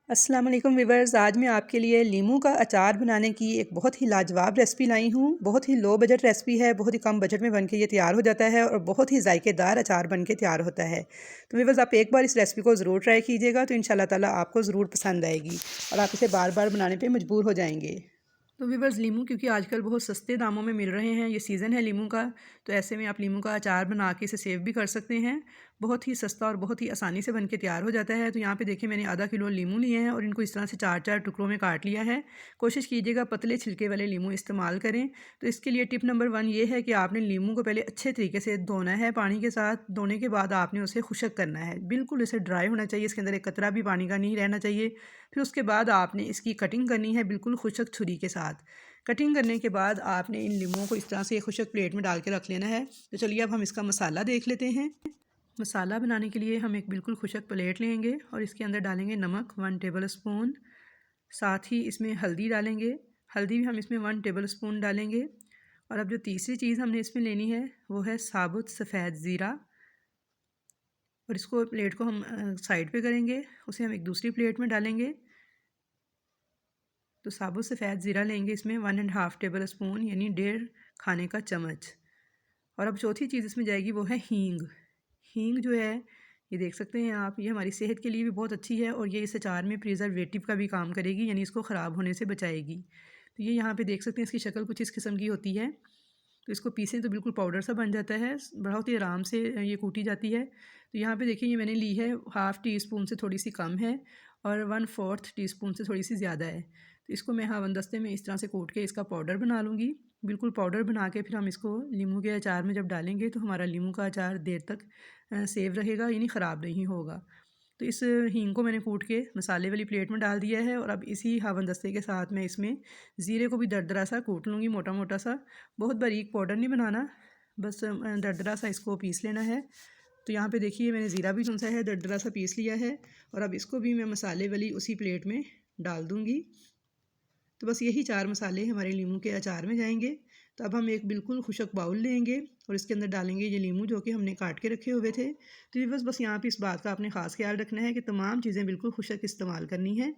अस्सलाम वालेकुम वीवर्स। आज मैं आपके लिए लीमू का अचार बनाने की एक बहुत ही लाजवाब रेसिपी लाई हूँ। बहुत ही लो बजट रेसिपी है, बहुत ही कम बजट में बनके ये तैयार हो जाता है और बहुत ही जायकेदार अचार बनके तैयार होता है। तो वीवर्स, आप एक बार इस रेसिपी को ज़रूर ट्राई कीजिएगा, तो इंशाल्लाह ताला आपको ज़रूर पसंद आएगी और आप इसे बार बार बनाने पर मजबूर हो जाएंगे। तो वीवर्स, लीमू क्योंकि आजकल बहुत सस्ते दामों में मिल रहे हैं, ये सीज़न है लीमू का, तो ऐसे में आप लीमू का अचार बना के इसे सेव भी कर सकते हैं। बहुत ही सस्ता और बहुत ही आसानी से बनके तैयार हो जाता है। तो यहाँ पे देखिए, मैंने आधा किलो लीमू लिए हैं और इनको इस तरह से 4-4 टुकड़ों में काट लिया है। कोशिश कीजिएगा पतले छिलके वाले लीमू इस्तेमाल करें। तो इसके लिए टिप नंबर 1 ये है कि आपने लीमू को पहले अच्छे तरीके से धोना है पानी के साथ। धोने के बाद आपने उसे खुश्क करना है, बिल्कुल इसे ड्राई होना चाहिए, इसके अंदर एक कतरा भी पानी का नहीं रहना चाहिए। फिर उसके बाद आपने इसकी कटिंग करनी है बिल्कुल खुश्क छुरी के साथ। कटिंग करने के बाद आपने इन लीमुओं को इस तरह से खुश्क प्लेट में डाल के रख लेना है। तो चलिए अब हम इसका मसाला देख लेते हैं। मसाला बनाने के लिए हम एक बिल्कुल खुश्क प्लेट लेंगे और इसके अंदर डालेंगे नमक 1 टेबल स्पून। साथ ही इसमें हल्दी डालेंगे, हल्दी भी हम इसमें 1 टेबल स्पून डालेंगे। और अब जो तीसरी चीज़ हमने इसमें लेनी है वो है साबुत सफ़ेद ज़ीरा। और इसको प्लेट को हम साइड पे करेंगे, उसे हम एक दूसरी प्लेट में डालेंगे। तो साबुत सफ़ेद ज़ीरा लेंगे इसमें 1.5 टेबल स्पून, यानी 1.5 खाने का चम्मच। और अब चौथी चीज़ इसमें जाएगी वो है हींग। हींग जो है, ये देख सकते हैं आप, ये हमारी सेहत के लिए भी बहुत अच्छी है और ये इस अचार में प्रिजर्वेटिव का भी काम करेगी, यानी इसको ख़राब होने से बचाएगी। तो ये यहाँ पे देख सकते हैं, इसकी शक्ल कुछ इस किस्म की होती है। तो इसको पीसें तो बिल्कुल पाउडर सा बन जाता है, बहुत ही आराम से ये कूटी जाती है। तो यहाँ पे देखिए, ये मैंने ली है 1/2 टी स्पून से थोड़ी सी कम है और 1/4 टी स्पून से थोड़ी सी ज़्यादा है। तो इसको मैं हवनदस्ते में इस तरह से कूट के इसका पाउडर बना लूँगी। बिल्कुल पाउडर बना के फिर हम इसको लीमू के अचार में जब डालेंगे तो हमारा लीमू का अचार देर तक सेव रहेगा, यानी ख़राब नहीं होगा। तो इस हींग को मैंने कूट के मसाले वाली प्लेट में डाल दिया है और अब इसी हावन-दस्ते के साथ मैं इसमें ज़ीरे को भी दरदरा सा कूट लूँगी, मोटा मोटा सा। बहुत बारीक पाउडर नहीं बनाना, बस दरदरा सा इसको पीस लेना है। तो यहाँ पे देखिए, मैंने ज़ीरा भी कौन सा है दरदरा सा पीस लिया है और अब इसको भी मैं मसाले वाली उसी प्लेट में डाल दूँगी। तो बस यही 4 मसाले हमारे लीमू के अचार में जाएंगे। तो अब हम एक बिल्कुल खुशक बाउल लेंगे और इसके अंदर डालेंगे ये लीमू जो कि हमने काट के रखे हुए थे। तो ये बस यहाँ पे इस बात का आपने ख़ास ख्याल रखना है कि तमाम चीज़ें बिल्कुल खुशक इस्तेमाल करनी है।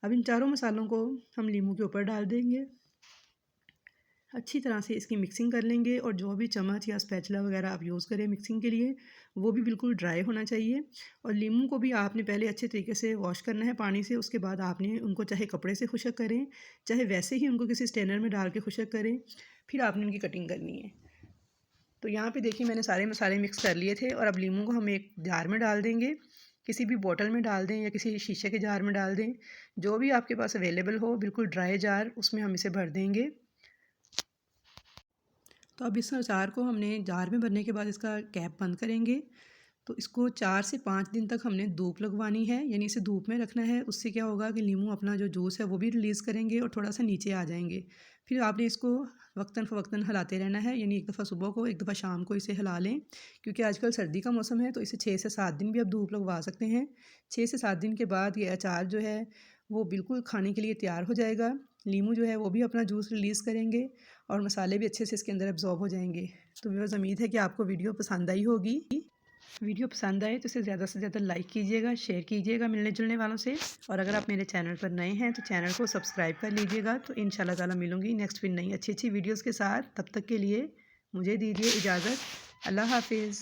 अब इन चारों मसालों को हम लीमू के ऊपर डाल देंगे, अच्छी तरह से इसकी मिक्सिंग कर लेंगे और जो भी चम्मच या स्पैचुला वगैरह आप यूज़ करें मिक्सिंग के लिए, वो भी बिल्कुल ड्राई होना चाहिए। और लीमू को भी आपने पहले अच्छे तरीके से वॉश करना है पानी से, उसके बाद आपने उनको चाहे कपड़े से खुश्क करें, चाहे वैसे ही उनको किसी स्ट्रेनर में डाल के खुश्क करें, फिर आपने उनकी कटिंग करनी है। तो यहाँ पे देखिए, मैंने सारे मसाले मिक्स कर लिए थे और अब लीमू को हम एक जार में डाल देंगे, किसी भी बोतल में डाल दें या किसी शीशे के जार में डाल दें, जो भी आपके पास अवेलेबल हो, बिल्कुल ड्राई जार, उसमें हम इसे भर देंगे। तो अब इस अचार को हमने जार में भरने के बाद इसका कैप बंद करेंगे। तो इसको 4 से 5 दिन तक हमने धूप लगवानी है, यानी इसे धूप में रखना है। उससे क्या होगा कि लीमू अपना जो जूस है वो भी रिलीज़ करेंगे और थोड़ा सा नीचे आ जाएंगे। फिर आपने इसको वक्तन फ़वक्तन हिलाते रहना है, यानी एक दफ़ा सुबह को एक दफ़ा शाम को इसे हिला लें, क्योंकि आजकल सर्दी का मौसम है। तो इसे 6 से 7 दिन भी आप धूप लगवा सकते हैं। 6 से 7 दिन के बाद ये अचार जो है वो बिल्कुल खाने के लिए तैयार हो जाएगा। लीमू जो है वो भी अपना जूस रिलीज़ करेंगे और मसाले भी अच्छे से इसके अंदर एब्ज़ॉर्ब हो जाएंगे। तो व्यूअर्स, उम्मीद है कि आपको वीडियो पसंद आई होगी। वीडियो पसंद आए तो इसे ज़्यादा से ज़्यादा लाइक कीजिएगा, शेयर कीजिएगा मिलने जुलने वालों से। और अगर आप मेरे चैनल पर नए हैं तो चैनल को सब्सक्राइब कर लीजिएगा। तो इंशाल्लाह ताला मिलूँगी नेक्स्ट फिर नई अच्छी अच्छी वीडियोज़ के साथ। तब तक के लिए मुझे दीजिए इजाज़त। अल्लाह हाफिज़।